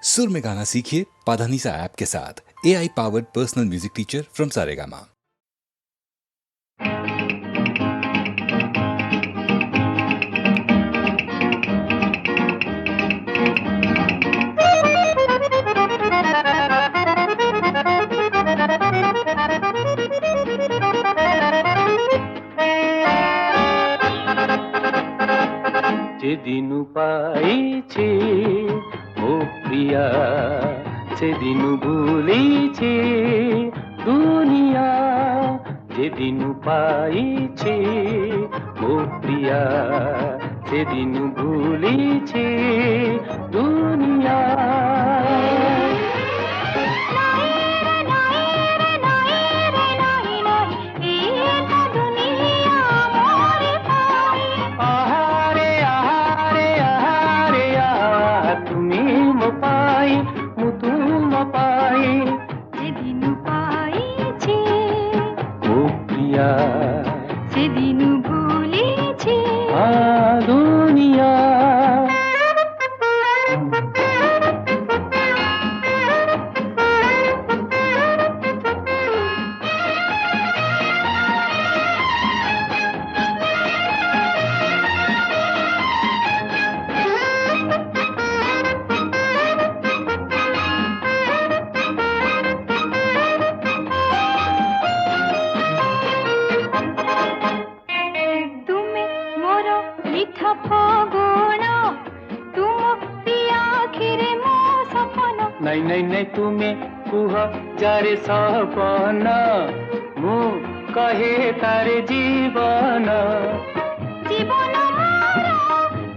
सुर में गाना सीखिए पाधानीसा ऐप के साथ। AI powered personal music teacher from Saregama. যেদিনু পাইছি ও প্রিয়া সেদিনু ভুলিছি দুনিয়া। যেদিনু পাইছি ও প্রিয়া সেদিনু ভুলিছি দুনিয়া। সেদিনু ভুলেছি দুনিয়া। ନାଇଁ ନାଇଁ ନାଇଁ ତୁମେ କୁହ ଯାରେ ସପନ ମୁଁ କହେ ତାରେ ଜୀବନ। জীবন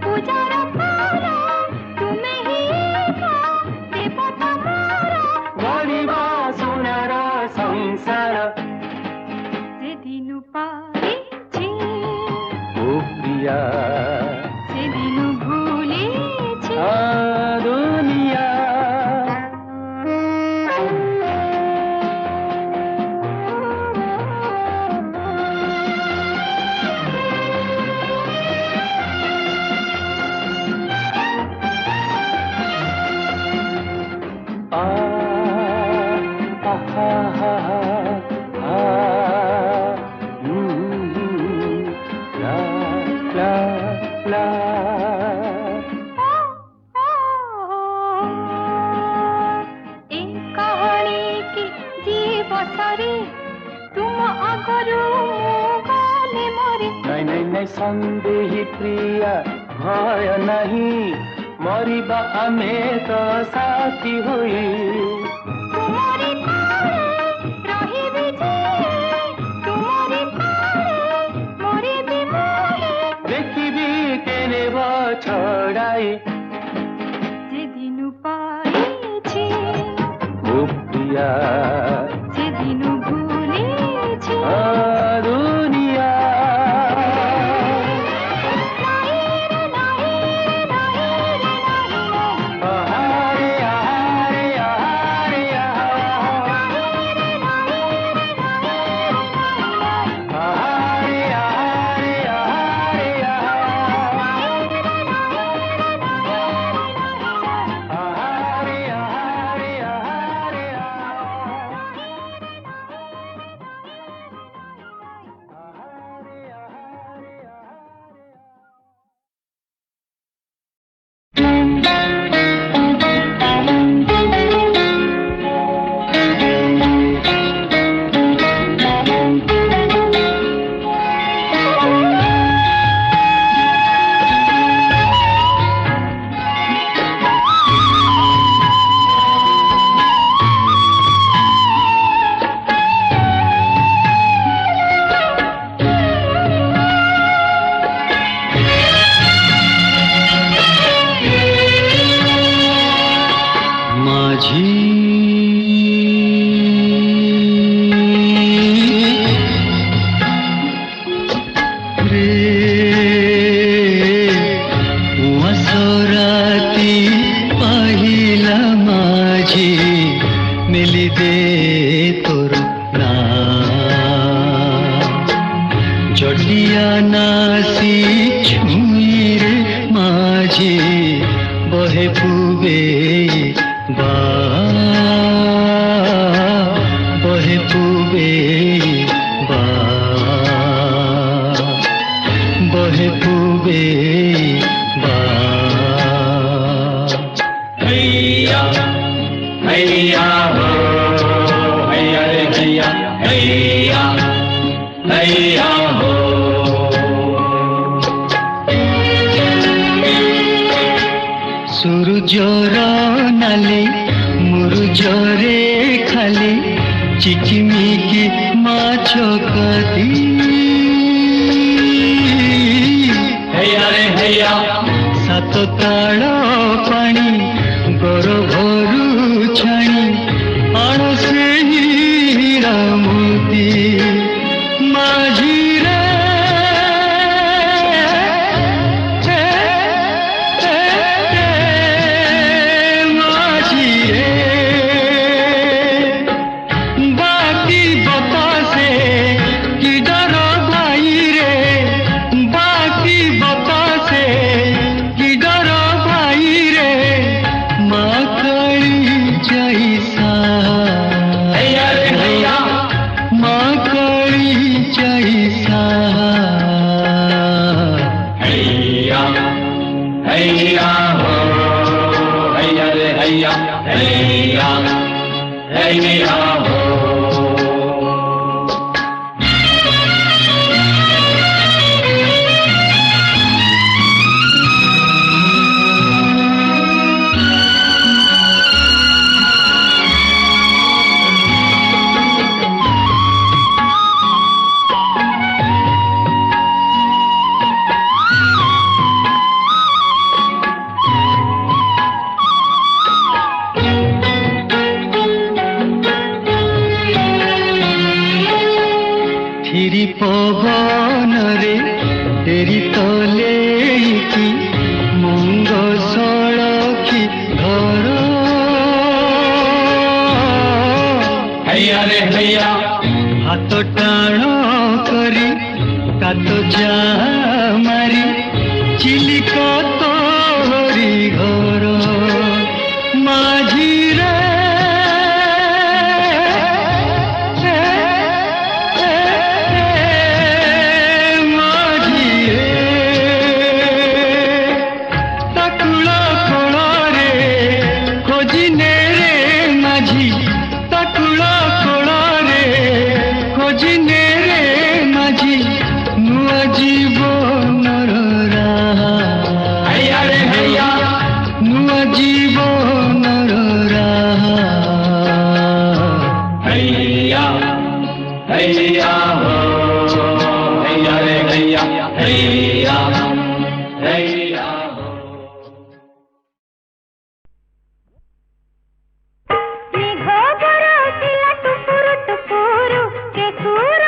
পূজার পার তুমি হি দেবতা মোর গরিবা সোনার সংসার। যেদিনু পাইছি ও প্রিয়া সেদিনু ভুলেছি দুনিয়া। सन्देही प्रिया भय नहीं मरिबा आमे तो साथी हुई। देखिबी केने छड़ाई যেদিনু পাইছি ओ प्रिया সেদিনু ভুলেছি दुनिया। জটিয়া নাসি ছুঁইরে মাঝে বহে পুবে बा बहे पूबे बा बहे पूबे बा हैया हैया हो हैया रे हैया हैया हैया हो सूरजर नाली मुरुजरे खाली चिकिमिकी माछ कदी हैया रे हैया सात ताल पानी गरभरू छाणी आण से हीरा मोती माझी रे माझी रे बाकी बतासे कि डर भाई रे बाकी बतासे कि डर भाई रे माँ कड़ी जैसा हैया रे हैया माँ कड़ी जैसा हैया हैया हो हैया रे हैया हैया हैया हो थिरी पवन रे तेरी तले की मंग सड़की घर हैया रे हैया हाथ टाण करी कात जा मारी चिलिक तोरी घर माझी रे माझी रे ताकुळ कोळ रे खोजिने रे माझी ताकुळ कोळ रे खोजिने रे माझी नुआ जीवनर राहा हैया रे हैया नुआ जीवनर राहा हैया हैया हो हैया रे हैया हैया हैया हो मेघ बरसिला टुपुरु टुपुरु के सुर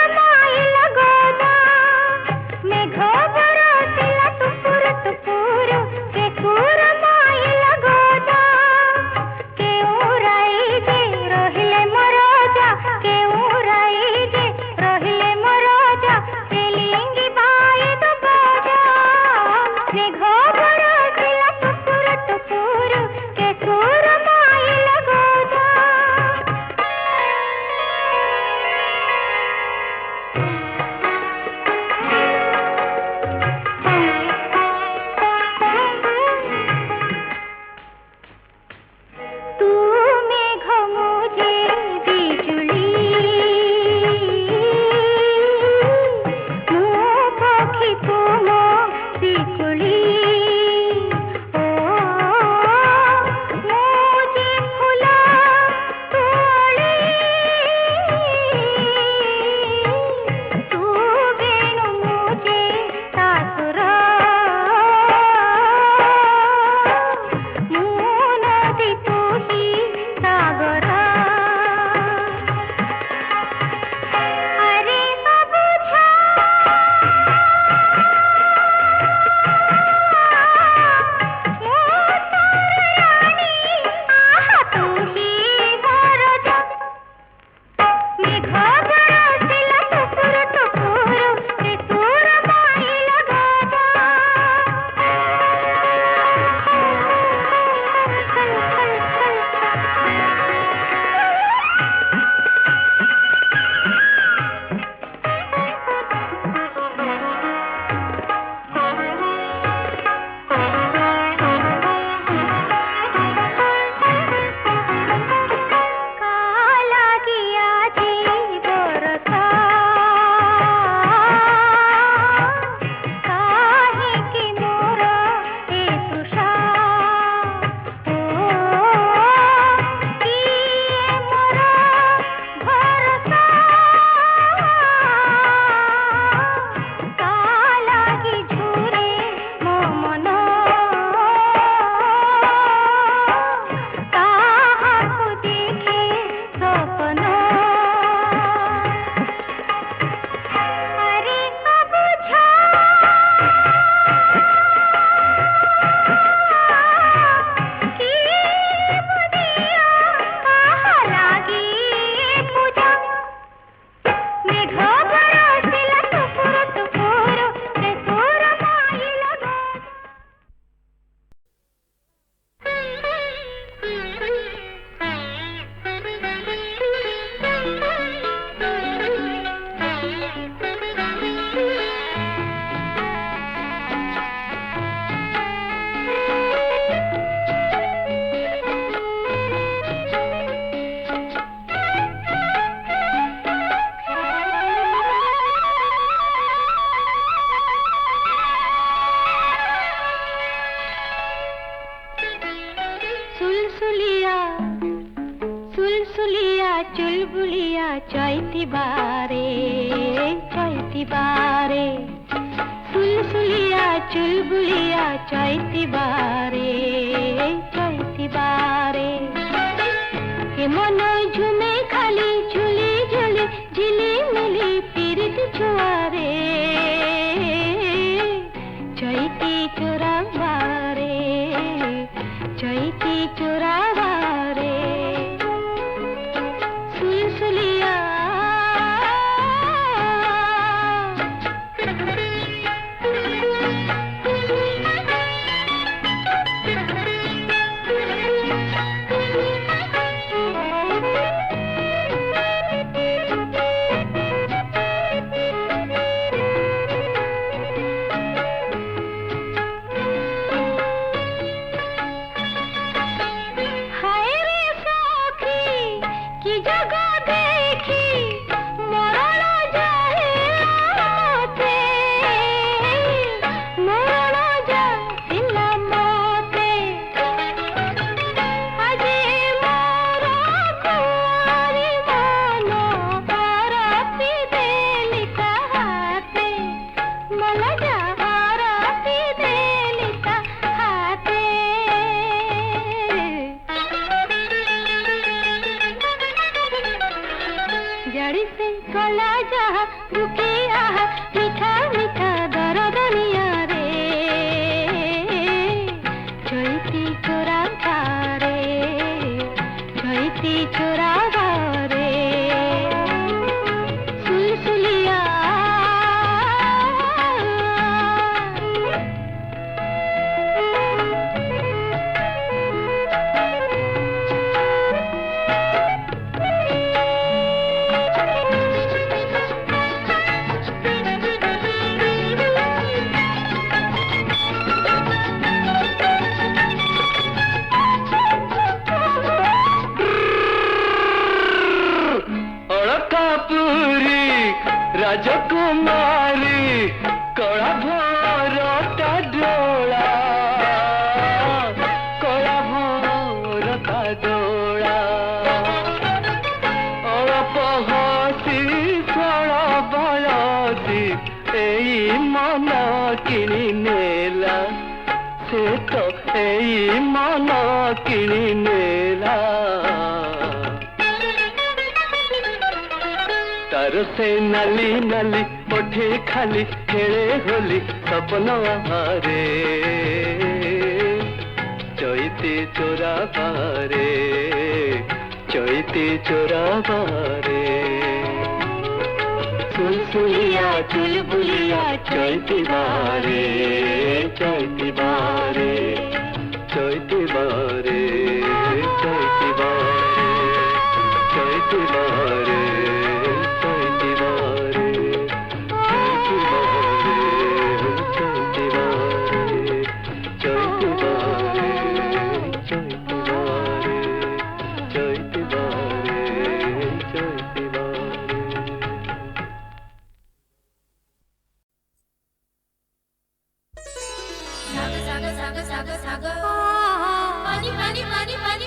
सुलसुलिया चुलबुलिया चैती बारे सुलसुलिया चुलबुलिया चैती बारे ए मन झुमे खाली झुली झुली झिली मिली पीरित छुआरे चैती चोरा बारे सुलसुलिया जड़ी से गला जा दुखी आहा मीठा मीठा दरदनिया रे चैती चोरा रे सुलसुलिया राजकुमारी कड़ा भरता डोला हसी फल बयसी एई मन किणी नेला से तो एई मन किणी नेला तार से नाली नाली ओठे खाली खेले होली सपन हारे चैती चोरा बारे सुलसुलिया चुलबुलिया चैती बारे चैती बारे चैती बारे चैती बारे चैती बारे साग साग साग साग साग पानी पानी पानी पानी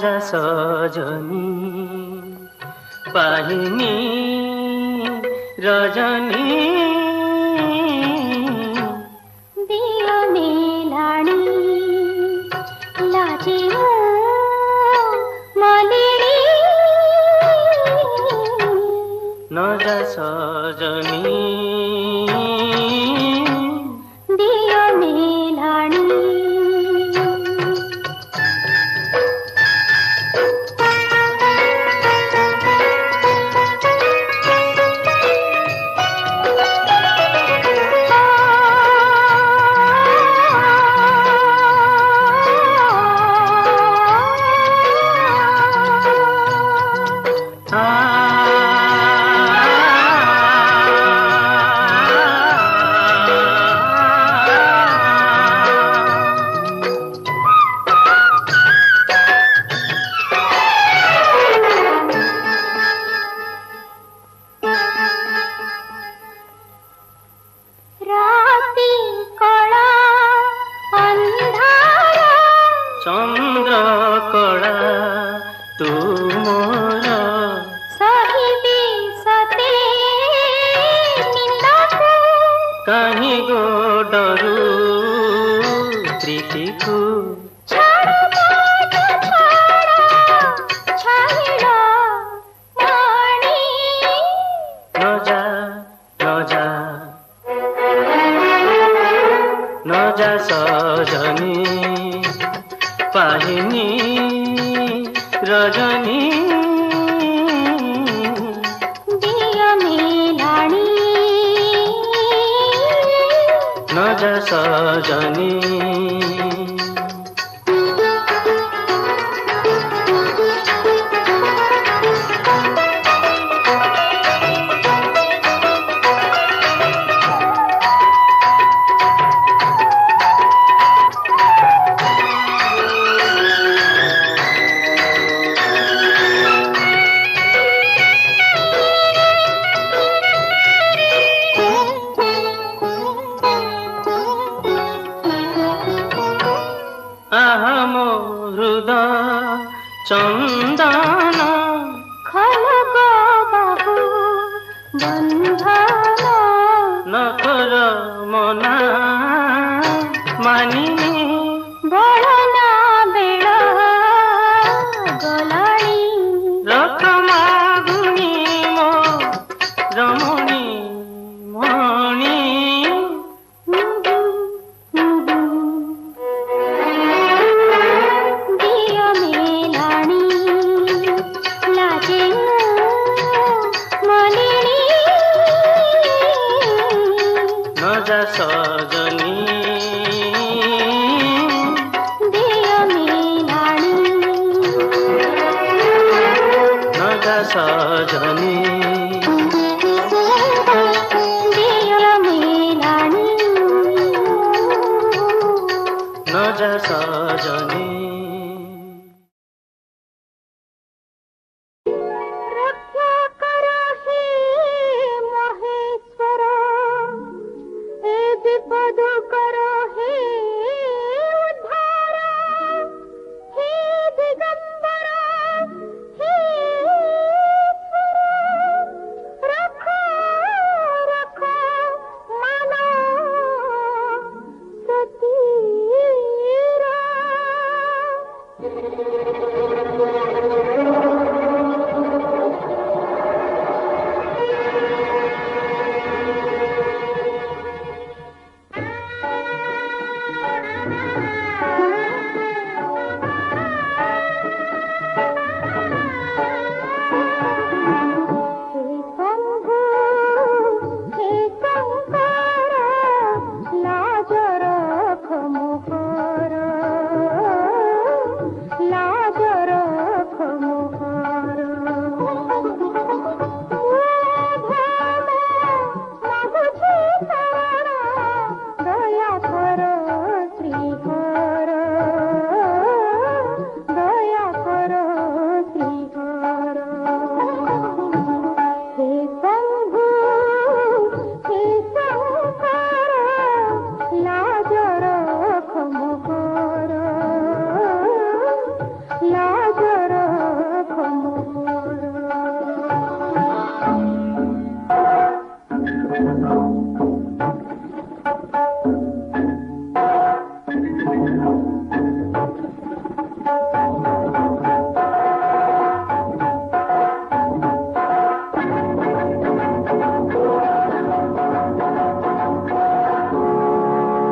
जा सजनी पाहिनी रजनी दियो मेलाणी लाजे मलिनी न जा सजनी दियो मेलाणी चंद्र कड़ा तू मोर साहिबी सते निंदा को कहीं गो डरू प्रीति को छाड़ो छाड़ो वाणी न जा न जा न जा सजनी पाहिनी रजनी दिया मेलाणी न जा सजनी अहमो हृदय चंदन खलग बाबू बंधन नखर मना मानिनी बड़ना बेड़ा गलाणी रख मागुनी मो रमणी मणि दिया मेलाणी लाजे मलिनी न जा सजनी दिया मेलाणी न जा सजनी दिया मेलाणी न जा सजनी रक्षा करो हे महेश्वर हे विपद करो हे उद्धार हे दिगंबर हे ईश्वर रखो रखो मानो सतीरा दया करो श्री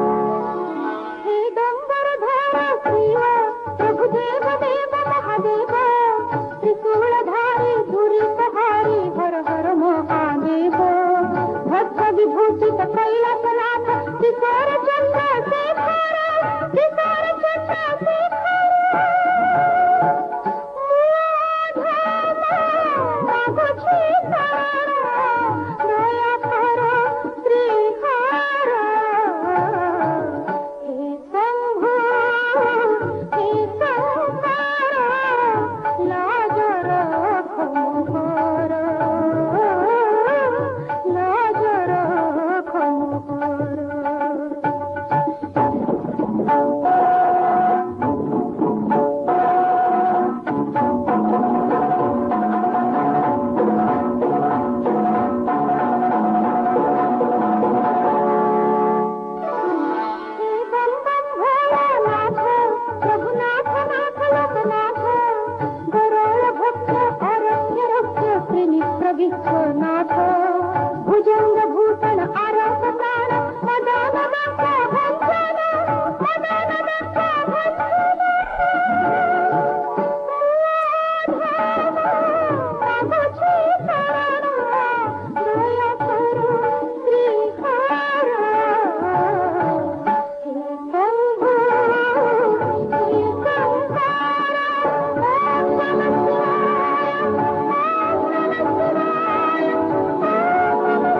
हे डंबरधर शिव प्रभुदेव देव महादेव त्रिशूलधारी धुरितहारी हर हर महादेव भक्त विभूषित कैलासनाथ किशोर चन्द्रशेखर किशोर चन्द्रशेखर मागुछि शरण दया कर श्रीहर हे शंभु हे शंकर लाजर खमोहर लाजर खमोहर हे बम बम भोलानाथ रघुनाथ नाथ लोकनाथ गरुड़ भक्त अरण्य रक्ष त्रिनेत्र विश्वनाथ भुजंग भूषण आरस प्राण मदन मक्ष भंजन मदन मक्ष भंजन मागुछि शरण दया कर श्रीहर हे शंभु हे शंकर ओम नमः शिवाय ओम नमः शिवाय ओम नमः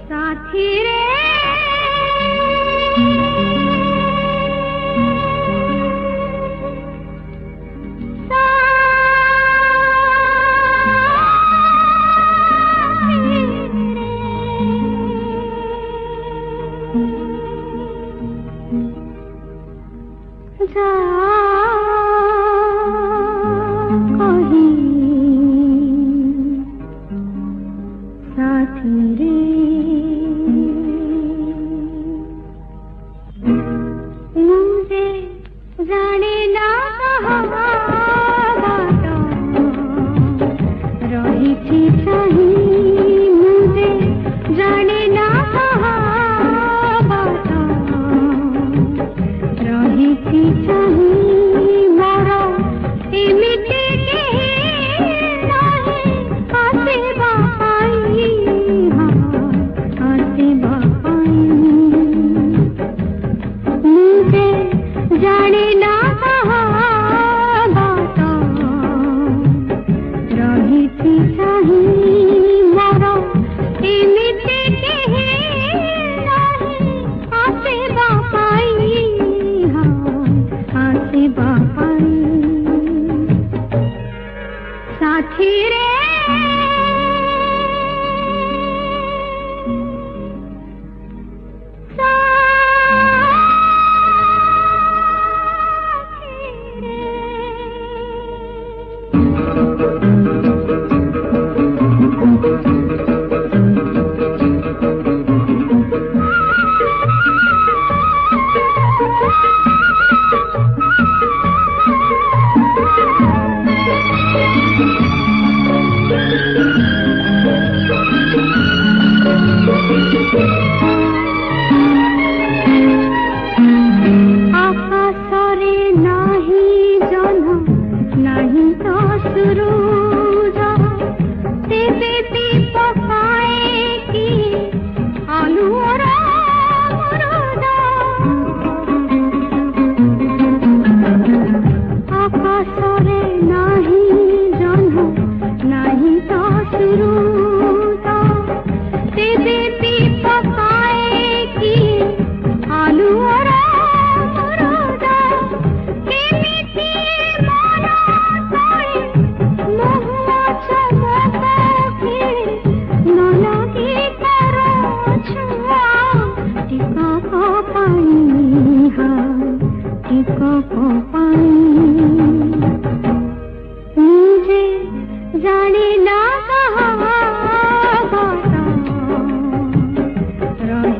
साथी रे जा कहीं साथी रे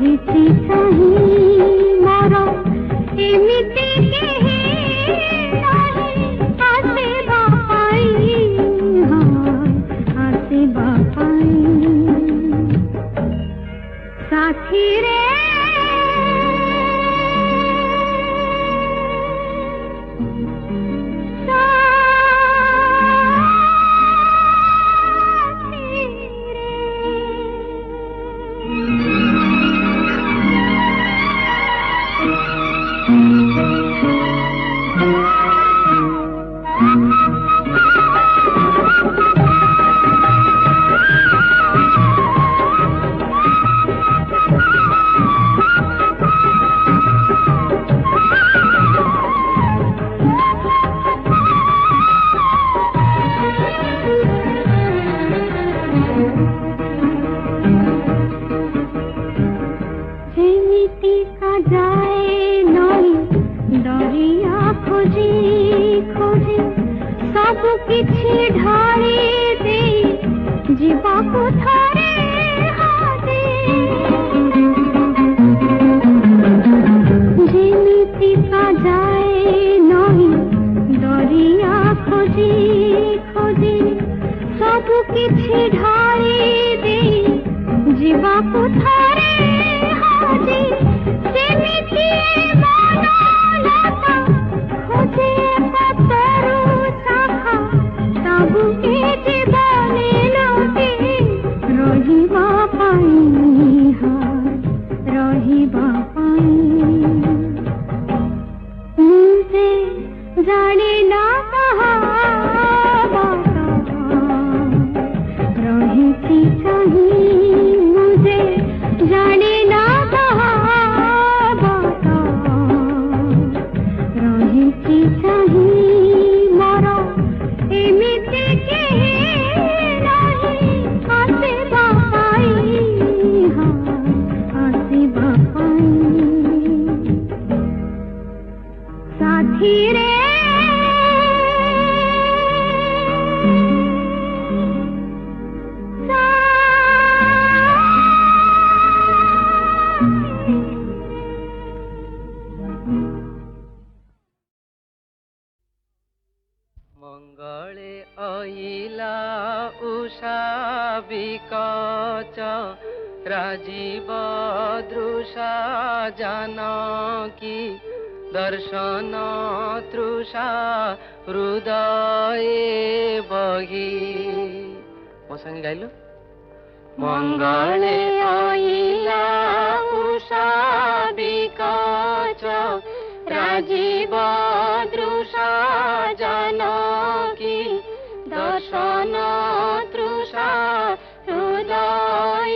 ରହିଛି ଚାହିଁ ମୋର ଏମିତି କେହି ନାହିଁ ଆସିବା ପାଇଁ ଆସିବା ପାଇଁ ସାଥିରେ କିଛି ଢାଳି ଦେଇ ଯିବାକୁ ଥରେ ହାତେ ଯେମିତିକା ଯାଏ ନଈ ଦରିଆ ଖୋଜି ଖୋଜି ସବୁ କିଛି ଢାଳି ଦେଇ ଯିବାକୁ ଥରେ ହାତେ ସେମିତି ମନଲତା ଖୋଜେ ପତରୁ ଶାଖା ସବୁକେ ଜୀବନେ ଲୋକେ ରହିବା ପାଇଁ ରହିବା ପାଇଁ ସେ ଜାଣେ ନା କାହା ବାଟ ରହିଛି ଚାହିଁ ମୁझे ଜାଣେ ନା କାହା ବାଟ ରହିଛି ଚାହିଁ ମୋର ଏମିତି କେହି ନାହିଁ ଆସିବା ପାଇଁ ଆସିବା ପାଇଁ ସାଥିରେ मंगळे अइला उषा विकच राजीव दृषा जानकी दर्शन तृषा हृदय बही मो संगे गाइलु मंगळे अइला उषा विकच राजीव दृषा जानकी दर्शन तृषा हृदय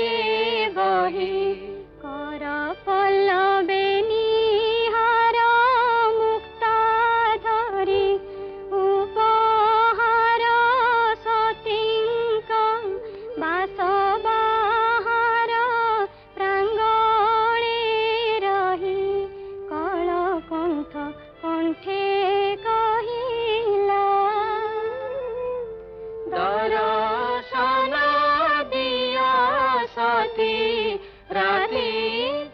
बही कर पल्लवे निहार मुक्ता धरी उपहार सतीଙ୍କ बास बाहार प्रांगणे रही कल कण्ठ कण्ठे कहिला दर्शन दिया सती राति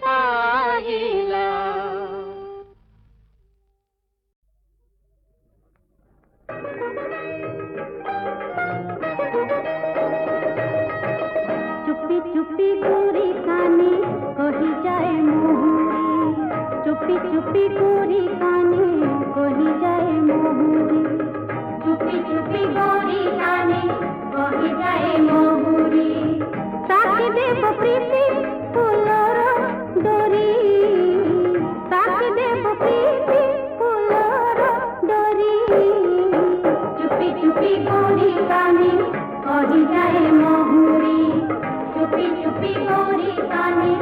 पाहिला चुप्पी चुप्पी गोरी काने कही जाए मोहरी चुप्पी चुप्पी गोरी काने कही जाए मोहरी चुप्पी चुप्पी गोरी काने कही जाए मोहरी साथी देव प्रीति फुलर डोरी साथी देव प्रीति फुलर डोरी चुप्पी चुप्पी गोरी काने कही जाए मोहरी चुप्पी चुप्पी गोरी काने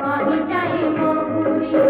कही जाए मोहरी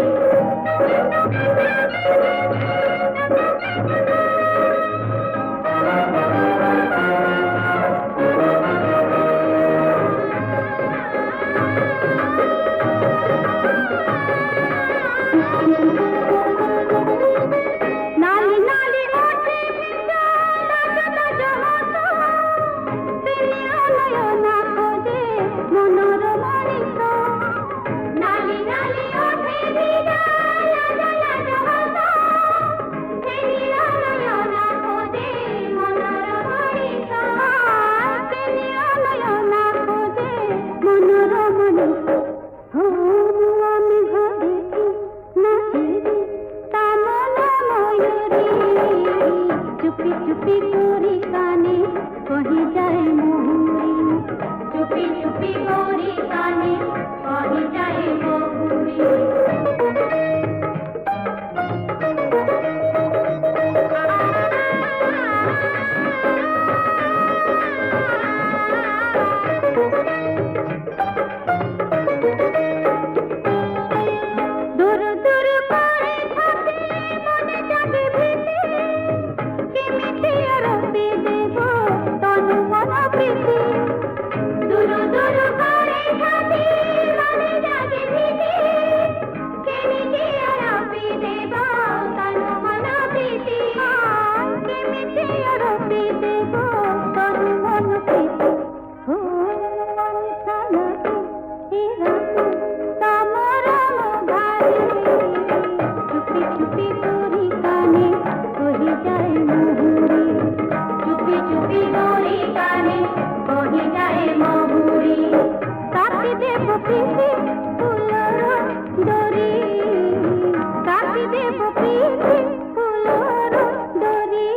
देव प्रीति फूलों डोरी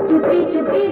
चुपी चुपी